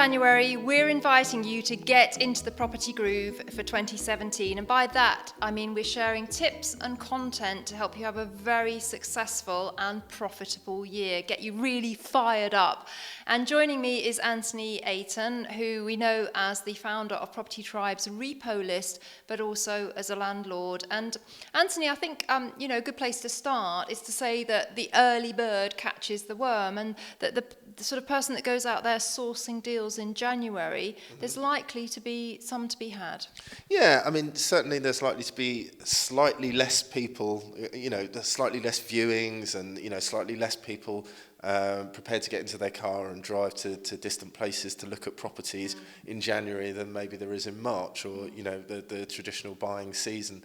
January, we're inviting you to get into the property groove for 2017. And by that, I mean we're sharing tips and content to help you have a very successful and profitable year, get you really fired up. And joining me is Anthony Ayton, who we know as the founder of Property Tribe's Repo List, but also as a landlord. And Anthony, I think, a good place to start is to say that the early bird catches the worm, and that the sort of person that goes out there sourcing deals in January, there's likely to be some to be had. Yeah, I mean, certainly there's likely to be slightly less people, there's slightly less viewings and, slightly less people prepared to get into their car and drive to distant places to look at properties in January than maybe there is in March or, the traditional buying season.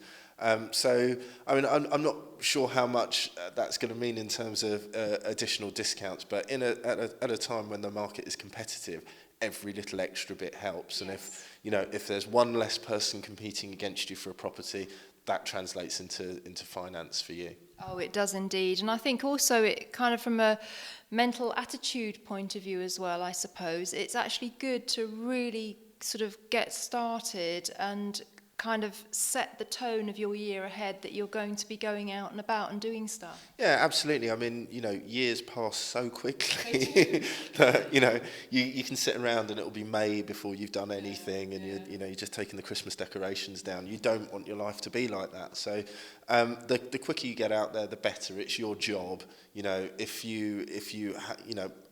So, I mean, I'm not sure how much that's going to mean in terms of additional discounts, but at a time when the market is competitive, every little extra bit helps. Yes. And if there's one less person competing against you for a property, that translates into finance for you. Oh, it does indeed. And I think also it kind of from a mental attitude point of view as well, I suppose, it's actually good to really sort of get started and kind of set the tone of your year ahead that you're going to be going out and about and doing stuff. Yeah, absolutely. I mean, years pass so quickly that, you can sit around and it'll be May before you've done anything and you're just taking the Christmas decorations down. You don't want your life to be like that. So the quicker you get out there, the better. It's your job. If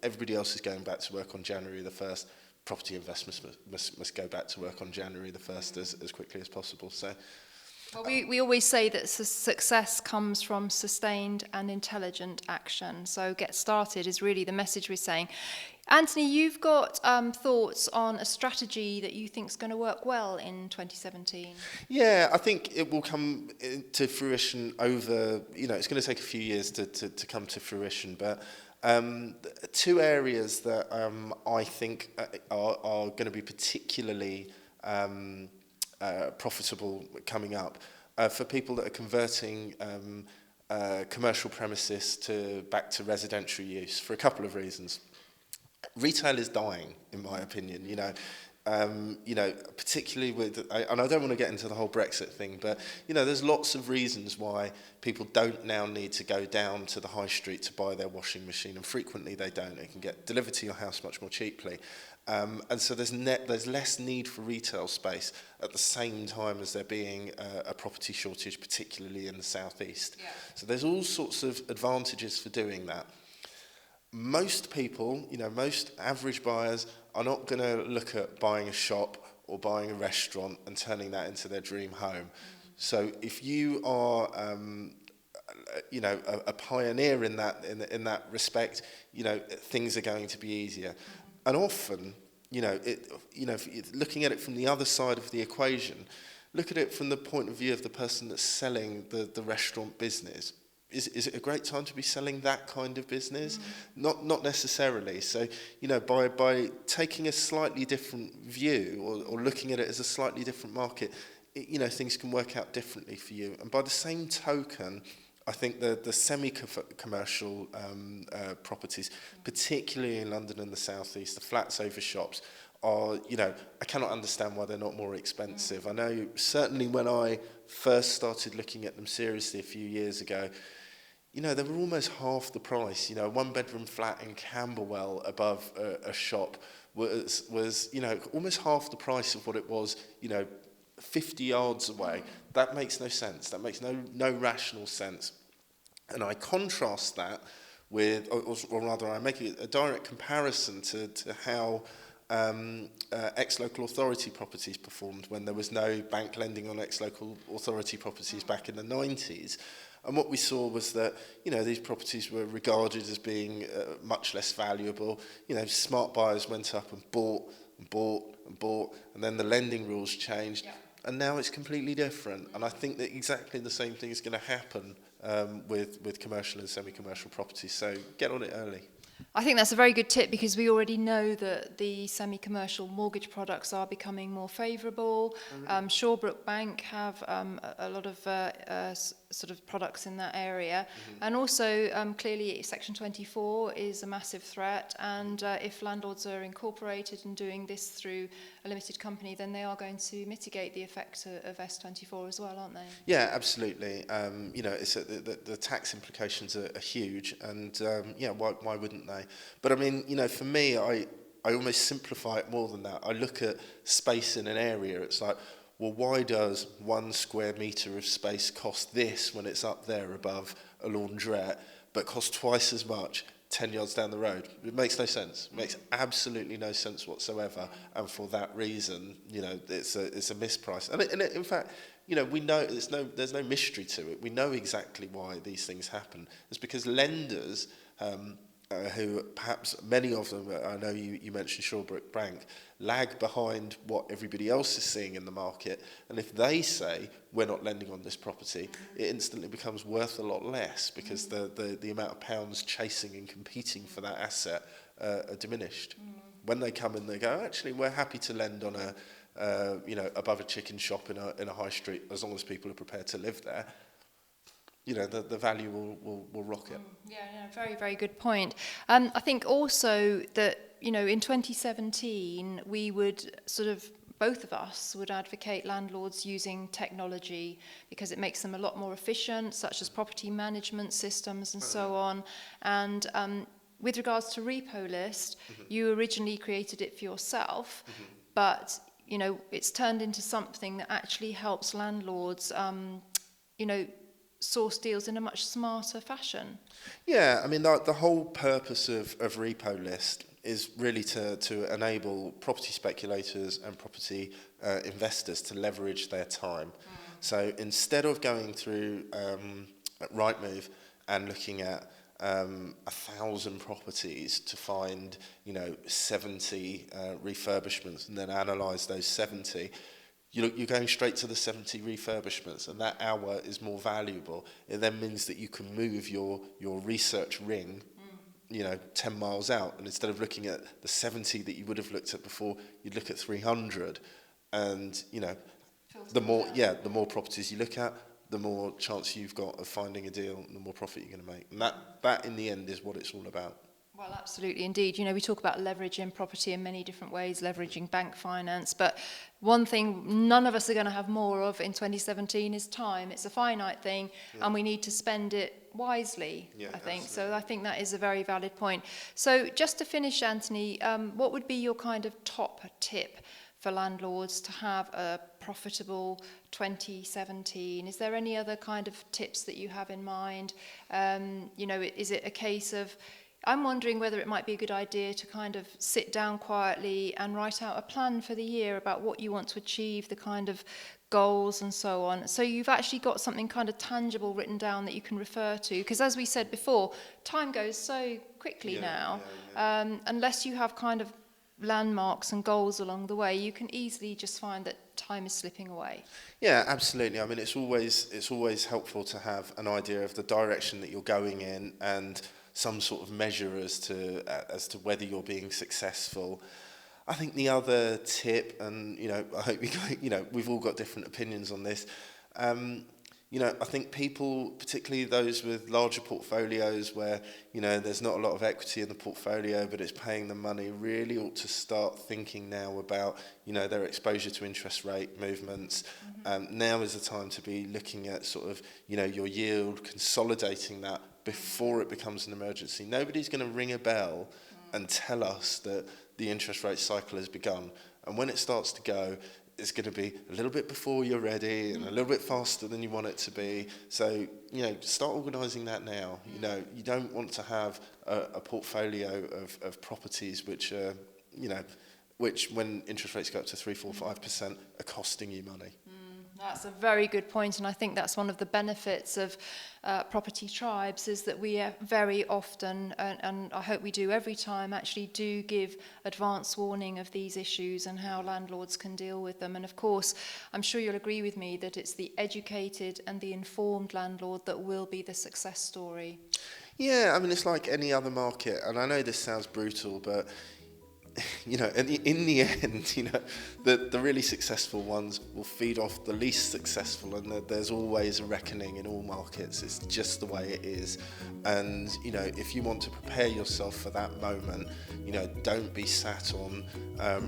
everybody else is going back to work on January the 1st, property investments must go back to work on January the 1st as quickly as possible. So, well, we always say that success comes from sustained and intelligent action. So get started is really the message we're saying. Anthony, you've got thoughts on a strategy that you think is going to work well in 2017. Yeah, I think it will come to fruition over, it's going to take a few years to come to fruition, but two areas that I think are going to be particularly profitable coming up for people that are converting commercial premises back to residential use for a couple of reasons. Retail is dying, in my opinion. Particularly with, and I don't want to get into the whole Brexit thing, but, there's lots of reasons why people don't now need to go down to the high street to buy their washing machine, and frequently they don't. It can get delivered to your house much more cheaply. And so there's less need for retail space at the same time as there being a property shortage, particularly in the southeast. Yeah. So there's all sorts of advantages for doing that. Most people, most average buyers are not going to look at buying a shop or buying a restaurant and turning that into their dream home. So if you are, a pioneer in that respect, things are going to be easier. And often, if you're looking at it from the other side of the equation, look at it from the point of view of the person that's selling the restaurant business. Is it a great time to be selling that kind of business? Not necessarily. So, by taking a slightly different view or looking at it as a slightly different market, things can work out differently for you. And by the same token, I think the semi-commercial properties, particularly in London and the South East, the flats over shops, are, I cannot understand why they're not more expensive. I know certainly when I first started looking at them seriously a few years ago, they were almost half the price. A one-bedroom flat in Camberwell above a shop was almost half the price of what it was, 50 yards away. That makes no sense. That makes no rational sense. And I contrast that with, or rather I make a direct comparison to how ex-local authority properties performed when there was no bank lending on ex-local authority properties back in the 90s. And what we saw was that, these properties were regarded as being much less valuable. Smart buyers went up and bought and bought and bought, and then the lending rules changed. Yeah. And now it's completely different. And I think that exactly the same thing is going to happen with commercial and semi-commercial properties. So get on it early. I think that's a very good tip because we already know that the semi-commercial mortgage products are becoming more favourable. Shawbrook Bank have a lot of sort of products in that area. And also, clearly, Section 24 is a massive threat. And if landlords are incorporated and doing this through a limited company, then they are going to mitigate the effect of S24 as well, aren't they? Yeah, absolutely. You know, the tax implications are huge, and yeah, why wouldn't they? But I mean, you know, for me, I almost simplify it more than that. I look at space in an area. It's like, well, why does 1 square metre of space cost this when it's up there above a laundrette, but cost twice as much 10 yards down the road? It makes no sense. It makes absolutely no sense whatsoever. And for that reason, you know, it's a misprice. And in fact, you know, we know there's no mystery to it. We know exactly why these things happen. It's because lenders, who perhaps many of them, I know you mentioned Shawbrook Bank, lag behind what everybody else is seeing in the market. And if they say, we're not lending on this property, it instantly becomes worth a lot less because the amount of pounds chasing and competing for that asset are diminished. When they come in, they go, actually, we're happy to lend on you know, above a chicken shop in a high street as long as people are prepared to live there. You know, the value will rocket. Yeah, very, very good point. I think also that, you know, in 2017, we would sort of, both of us would advocate landlords using technology because it makes them a lot more efficient, such as property management systems and so on. And with regards to Repo List, you originally created it for yourself, but, you know, it's turned into something that actually helps landlords, you know, source deals in a much smarter fashion. Yeah, I mean, the whole purpose of Repo List is really to enable property speculators and property investors to leverage their time. So instead of going through Rightmove and looking at 1,000 properties to find, you know, 70 refurbishments and then analyse those 70, you're going straight to the 70 refurbishments, and that hour is more valuable. It then means that you can move your research ring, you know, 10 miles out, and instead of looking at the 70 that you would have looked at before, you'd look at 300, and you know, the more properties you look at, the more chance you've got of finding a deal, and the more profit you're going to make, and that in the end is what it's all about. Well, absolutely, indeed. You know, we talk about leveraging property in many different ways, leveraging bank finance, but one thing none of us are going to have more of in 2017 is time. It's a finite thing, and we need to spend it wisely, I think. Absolutely. So I think that is a very valid point. So just to finish, Anthony, what would be your kind of top tip for landlords to have a profitable 2017? Is there any other kind of tips that you have in mind? You know, is it a case of, I'm wondering whether it might be a good idea to kind of sit down quietly and write out a plan for the year about what you want to achieve, the kind of goals and so on. So you've actually got something kind of tangible written down that you can refer to. Because as we said before, time goes so quickly now. Unless you have kind of landmarks and goals along the way, you can easily just find that time is slipping away. Yeah, absolutely. I mean, it's always helpful to have an idea of the direction that you're going in and some sort of measure as to whether you're being successful. I think the other tip, and you know, I hope we've all got different opinions on this. You know, I think people, particularly those with larger portfolios where, you know, there's not a lot of equity in the portfolio, but it's paying the money, really ought to start thinking now about, you know, their exposure to interest rate movements. Now is the time to be looking at sort of, you know, your yield, consolidating that before it becomes an emergency. Nobody's going to ring a bell and tell us that the interest rate cycle has begun. And when it starts to go, it's going to be a little bit before you're ready and a little bit faster than you want it to be. So, you know, start organising that now. You know, you don't want to have a portfolio of properties which are, you know, which when interest rates go up to 3, 4, 5% are costing you money. That's a very good point, and I think that's one of the benefits of property tribes is that we very often, and I hope we do every time, actually do give advance warning of these issues and how landlords can deal with them. And of course, I'm sure you'll agree with me that it's the educated and the informed landlord that will be the success story. Yeah, I mean, it's like any other market, and I know this sounds brutal, but you know, in the end, you know, the really successful ones will feed off the least successful, and there's always a reckoning in all markets. It's just the way it is. And you know, if you want to prepare yourself for that moment, you know, don't be sat on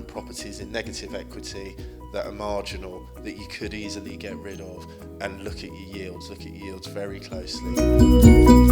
properties in negative equity that are marginal, that you could easily get rid of, and look at your yields very closely.